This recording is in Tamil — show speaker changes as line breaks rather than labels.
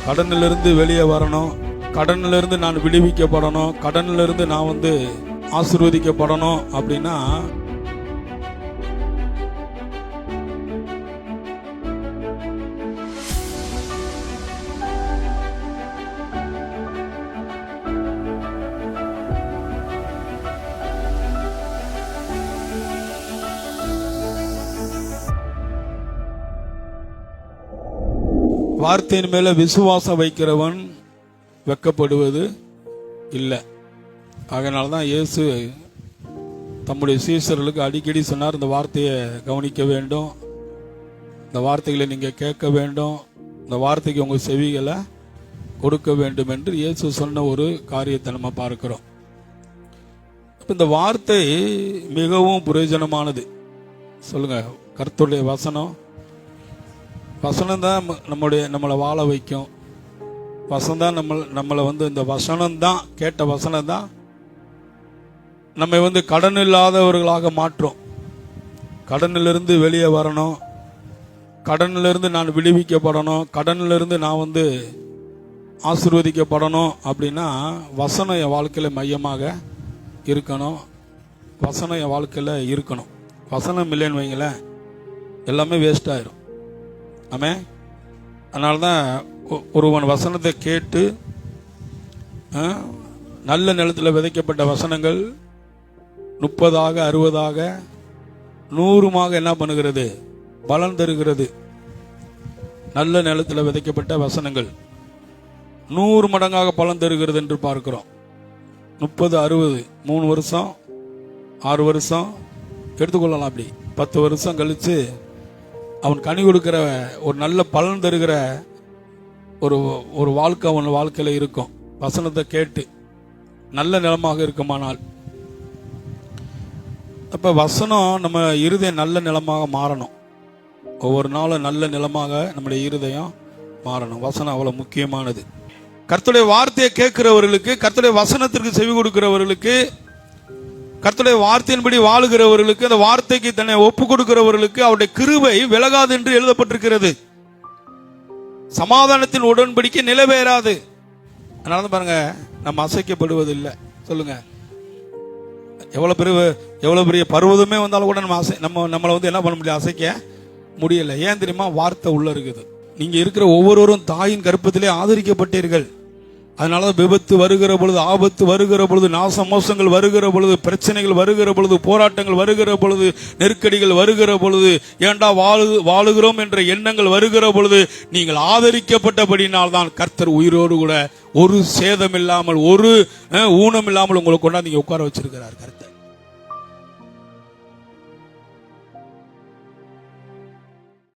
கடனிலிருந்து வெளியே வரணும், கடனிலிருந்து நான் விடுவிக்கப்படணும், கடனிலிருந்து நான் ஆசீர்வதிக்கப்படணும் அப்படின்னா வார்த்தையின் மேல விசுவாசம் வைக்கிறவன் வெட்கப்படுவது இல்லை. அதனால்தான் இயேசு தம்முடைய சீஷர்களுக்கு அடிக்கடி சொன்னார், இந்த வார்த்தையை கவனிக்க வேண்டும், இந்த வார்த்தைகளை நீங்க கேட்க வேண்டும், இந்த வார்த்தைக்கு உங்க செவிகளை கொடுக்க வேண்டும் என்று இயேசு சொன்ன ஒரு காரியத்தை நம்ம பார்க்கிறோம். இந்த வார்த்தை மிகவும் பிரயோஜனமானது. சொல்லுங்க, கர்த்தருடைய வசனம் தான் நம்மளை வாழ வைக்கும். வசனம் தான் நம்மளை இந்த வசனம் தான், கேட்ட வசனம் தான் நம்மை கடன் இல்லாதவர்களாக மாற்றும். கடனிலிருந்து வெளியே வரணும், கடனிலிருந்து நான் விடுவிக்கப்படணும், கடனிலிருந்து நான் ஆசீர்வதிக்கப்படணும் அப்படின்னா வசனம் என் வாழ்க்கையில் மையமாக இருக்கணும். வசனம் என் வாழ்க்கையில் இருக்கணும். வசனம் இல்லைன்னு வைங்களேன், எல்லாமே வேஸ்ட் ஆயிரும். ஆமே. அதனால்தான் ஒருவன் வசனத்தை கேட்டு நல்ல நிலத்தில் விதைக்கப்பட்ட வசனங்கள் 30 60 100 என்ன பண்ணுகிறது? பலன் தருகிறது. நல்ல நிலத்தில் விதைக்கப்பட்ட வசனங்கள் 100 மடங்காக பலன் தருகிறது என்று பார்க்கிறோம். 30 60 3 வருஷம் 6 வருஷம் எடுத்துக்கொள்ளலாம். அப்படி 10 வருஷம் கழிச்சு அவன் கனி கொடுக்கிற ஒரு நல்ல பலன் தருகிற ஒரு வாழ்க்கை அவன் வாழ்க்கையில இருக்கும். வசனத்தை கேட்டு நல்ல நிலமாக இருக்குமானால், அப்ப வசனம் நம்ம இருதயம் நல்ல நிலமாக மாறணும். ஒவ்வொரு நாளும் நல்ல நிலமாக நம்முடைய இருதயம் மாறணும். வசனம் அவ்வளவு முக்கியமானது. கர்த்தருடைய வார்த்தையை கேட்கிறவர்களுக்கு, கர்த்தருடைய வசனத்திற்கு செவி கொடுக்கிறவர்களுக்கு, கர்த்தருடைய வார்த்தையின்படி வாழுகிறவர்களுக்கு, அந்த வார்த்தைக்கு தன்னை ஒப்பு கொடுக்கிறவர்களுக்கு அவருடைய கிருபை விலகாது என்று எழுதப்பட்டிருக்கிறது. சமாதானத்தின் உடன்படிக்கை நிலைவேறாது. அதனால பாருங்க, நம்ம அசைக்கப்படுவதில்லை. சொல்லுங்க, எவ்வளவு பெரிய பருவதமே வந்தாலும் கூட நம்மளை என்ன பண்ண முடியல, அசைக்க முடியல. ஏன் தெரியுமா? வார்த்தை உள்ள இருக்குது. நீங்க இருக்கிற ஒவ்வொருவரும் தாயின் கர்ப்பத்திலே ஆதரிக்கப்பட்டீர்கள். அதனாலதான் விபத்து வருகிற பொழுது, ஆபத்து வருகிற பொழுது, நாச மோசங்கள் வருகிற பொழுது, பிரச்சனைகள் வருகிற பொழுது, போராட்டங்கள் வருகிற பொழுது, நெருக்கடிகள் வருகிற பொழுது, ஏண்டா வாழுகிறோம் என்ற எண்ணங்கள் வருகிற பொழுது நீங்கள் ஆதரிக்கப்பட்டபடினால் தான் கர்த்தர் உயிரோடு கூட ஒரு சேதம் இல்லாமல், ஒரு ஊனம் இல்லாமல் உங்களை கொண்டாந்து நீங்க உட்கார வச்சிருக்கிறார் கர்த்தர்.